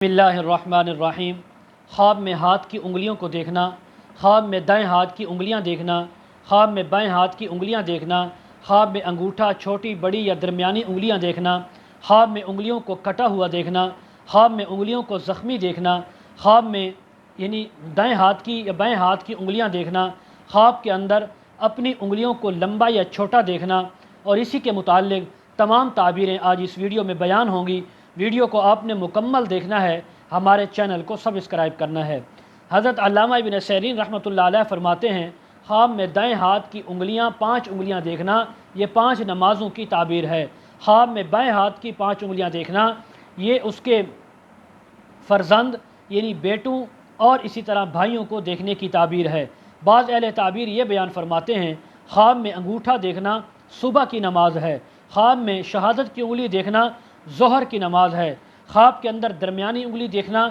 بسم اللہ الرحمن الرحیم۔ خواب میں ہاتھ کی انگلیوں کو دیکھنا، خواب میں دائیں ہاتھ کی انگلیاں دیکھنا، خواب میں بائیں ہاتھ کی انگلیاں دیکھنا، خواب میں انگوٹھا، چھوٹی، بڑی یا درمیانی انگلیاں دیکھنا، خواب میں انگلیوں کو کٹا ہوا دیکھنا، خواب میں انگلیوں کو زخمی دیکھنا، خواب میں یعنی دائیں ہاتھ کی یا بائیں ہاتھ کی انگلیاں دیکھنا، خواب کے اندر اپنی انگلیوں کو لمبا یا چھوٹا دیکھنا، اور اسی کے متعلق تمام تعبیریں آج اس ویڈیو میں بیان ہوں گی۔ ویڈیو کو آپ نے مکمل دیکھنا ہے، ہمارے چینل کو سبسکرائب کرنا ہے۔ حضرت علامہ ابن سیرین رحمۃ اللہ علیہ فرماتے ہیں، خواب میں دائیں ہاتھ کی انگلیاں 5 انگلیاں دیکھنا یہ 5 نمازوں کی تعبیر ہے۔ خواب میں بائیں ہاتھ کی 5 انگلیاں دیکھنا یہ اس کے فرزند یعنی بیٹوں اور اسی طرح بھائیوں کو دیکھنے کی تعبیر ہے۔ بعض اہل تعبیر یہ بیان فرماتے ہیں، خواب میں انگوٹھا دیکھنا صبح کی نماز ہے، خواب میں شہادت کی انگلی دیکھنا ظہر کی نماز ہے، خواب کے اندر درمیانی انگلی دیکھنا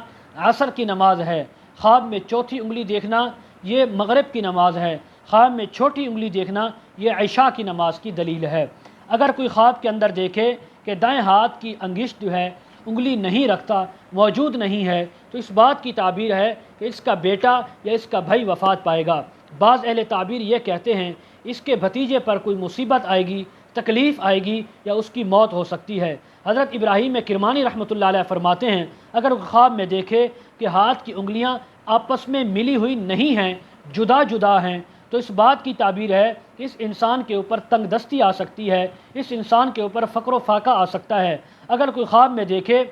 عصر کی نماز ہے، خواب میں چوتھی انگلی دیکھنا یہ مغرب کی نماز ہے، خواب میں چھوٹی انگلی دیکھنا یہ عشاء کی نماز کی دلیل ہے۔ اگر کوئی خواب کے اندر دیکھے کہ دائیں ہاتھ کی انگشت جو ہے انگلی نہیں رکھتا، موجود نہیں ہے، تو اس بات کی تعبیر ہے کہ اس کا بیٹا یا اس کا بھائی وفات پائے گا۔ بعض اہل تعبیر یہ کہتے ہیں اس کے بھتیجے پر کوئی مصیبت آئے گی، تکلیف آئے گی یا اس کی موت ہو سکتی ہے۔ حضرت ابراہیم کرمانی رحمۃ اللہ علیہ فرماتے ہیں، اگر خواب میں دیکھے کہ ہاتھ کی انگلیاں آپس میں ملی ہوئی نہیں ہیں، جدا جدا ہیں، تو اس بات کی تعبیر ہے کہ اس انسان کے اوپر تنگ دستی آ سکتی ہے، اس انسان کے اوپر فقر و فاقہ آ سکتا ہے۔ اگر کوئی خواب میں دیکھے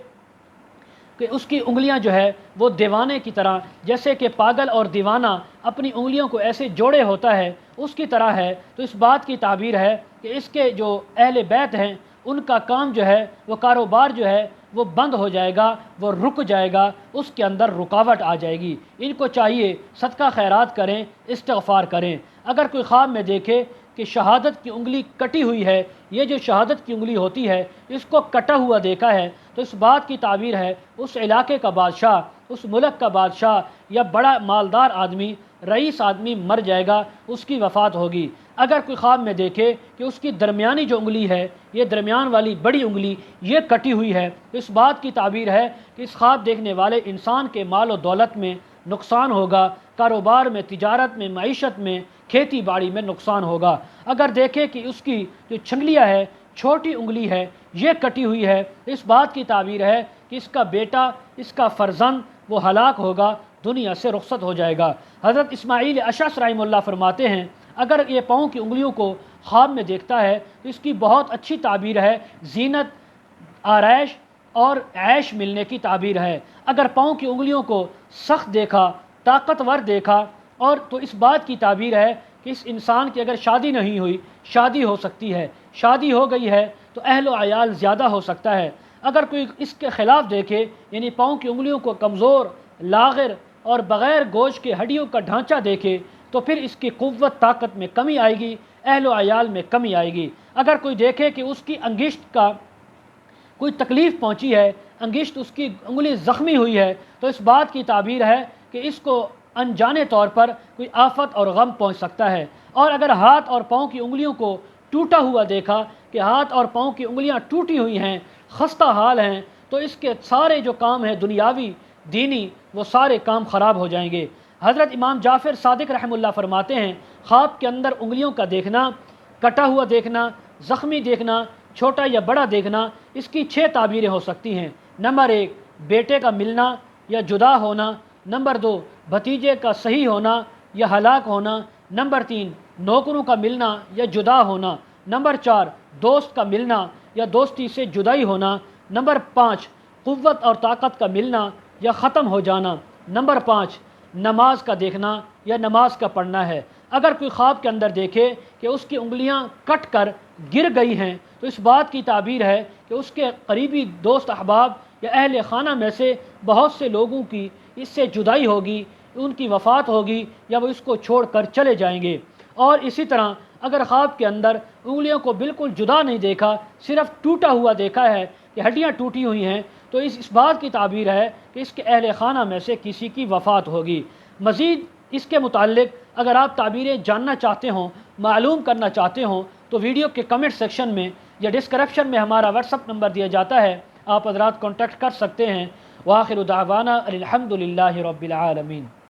کہ اس کی انگلیاں جو ہے وہ دیوانے کی طرح، جیسے کہ پاگل اور دیوانہ اپنی انگلیوں کو ایسے جوڑے ہوتا ہے اس کی طرح ہے، تو اس بات کی تعبیر ہے کہ اس کے جو اہل بیت ہیں ان کا کام جو ہے وہ کاروبار جو ہے وہ بند ہو جائے گا، وہ رک جائے گا، اس کے اندر رکاوٹ آ جائے گی۔ ان کو چاہیے صدقہ خیرات کریں، استغفار کریں۔ اگر کوئی خواب میں دیکھے کہ شہادت کی انگلی کٹی ہوئی ہے، یہ جو شہادت کی انگلی ہوتی ہے اس کو کٹا ہوا دیکھا ہے، تو اس بات کی تعبیر ہے اس علاقے کا بادشاہ، اس ملک کا بادشاہ یا بڑا مالدار آدمی، رئیس آدمی مر جائے گا، اس کی وفات ہوگی۔ اگر کوئی خواب میں دیکھے کہ اس کی درمیانی جو انگلی ہے، یہ درمیان والی بڑی انگلی یہ کٹی ہوئی ہے، تو اس بات کی تعبیر ہے کہ اس خواب دیکھنے والے انسان کے مال و دولت میں نقصان ہوگا، کاروبار میں، تجارت میں، معیشت میں، کھیتی باڑی میں نقصان ہوگا۔ اگر دیکھے کہ اس کی جو چھنگلیاں ہے، چھوٹی انگلی ہے، یہ کٹی ہوئی ہے، اس بات کی تعبیر ہے کہ اس کا بیٹا، اس کا فرزند وہ ہلاک ہوگا، دنیا سے رخصت ہو جائے گا۔ حضرت اسماعیل اشعث رحمہ اللہ فرماتے ہیں، اگر یہ پاؤں کی انگلیوں کو خواب میں دیکھتا ہے تو اس کی بہت اچھی تعبیر ہے، زینت، آرائش اور عیش ملنے کی تعبیر ہے۔ اگر پاؤں کی انگلیوں کو سخت دیکھا، طاقتور دیکھا، اور تو اس بات کی تعبیر ہے کہ اس انسان کی اگر شادی نہیں ہوئی، شادی ہو سکتی ہے، شادی ہو گئی ہے تو اہل و عیال زیادہ ہو سکتا ہے۔ اگر کوئی اس کے خلاف دیکھے یعنی پاؤں کی انگلیوں کو کمزور، لاغر اور بغیر گوشت کے ہڈیوں کا ڈھانچہ دیکھے تو پھر اس کی قوت طاقت میں کمی آئے گی، اہل و عیال میں کمی آئے گی۔ اگر کوئی دیکھے کہ اس کی انگشت کا کوئی تکلیف پہنچی ہے، انگشت اس کی انگلی زخمی ہوئی ہے، تو اس بات کی تعبیر ہے کہ اس کو انجانے طور پر کوئی آفت اور غم پہنچ سکتا ہے۔ اور اگر ہاتھ اور پاؤں کی انگلیوں کو ٹوٹا ہوا دیکھا کہ ہاتھ اور پاؤں کی انگلیاں ٹوٹی ہوئی ہیں، خستہ حال ہیں، تو اس کے سارے جو کام ہیں دنیاوی، دینی، وہ سارے کام خراب ہو جائیں گے۔ حضرت امام جعفر صادق رحمہ اللہ فرماتے ہیں، خواب کے اندر انگلیوں کا دیکھنا، کٹا ہوا دیکھنا، زخمی دیکھنا، چھوٹا یا بڑا دیکھنا، اس کی 6 تعبیریں ہو سکتی ہیں۔ نمبر 1، بیٹے کا ملنا یا جدا ہونا۔ نمبر 2، بھتیجے کا صحیح ہونا یا ہلاک ہونا۔ نمبر 3، نوکروں کا ملنا یا جدا ہونا۔ نمبر 4، دوست کا ملنا یا دوستی سے جدائی ہونا۔ نمبر 5، قوت اور طاقت کا ملنا یا ختم ہو جانا۔ نمبر 5، نماز کا دیکھنا یا نماز کا پڑھنا ہے۔ اگر کوئی خواب کے اندر دیکھے کہ اس کی انگلیاں کٹ کر گر گئی ہیں تو اس بات کی تعبیر ہے کہ اس کے قریبی دوست احباب یا اہل خانہ میں سے بہت سے لوگوں کی اس سے جدائی ہوگی، ان کی وفات ہوگی یا وہ اس کو چھوڑ کر چلے جائیں گے۔ اور اسی طرح اگر خواب کے اندر انگلیوں کو بالکل جدا نہیں دیکھا، صرف ٹوٹا ہوا دیکھا ہے کہ ہڈیاں ٹوٹی ہوئی ہیں، تو اس بات کی تعبیر ہے کہ اس کے اہل خانہ میں سے کسی کی وفات ہوگی۔ مزید اس کے متعلق اگر آپ تعبیریں جاننا چاہتے ہوں، معلوم کرنا چاہتے ہوں، تو ویڈیو کے کمنٹ سیکشن میں یا ڈسکرپشن میں ہمارا واٹس ایپ نمبر دیا جاتا ہے، آپ حضرات کانٹیکٹ کر سکتے ہیں۔ وآخر دعوانا الحمد للہ رب العالمین۔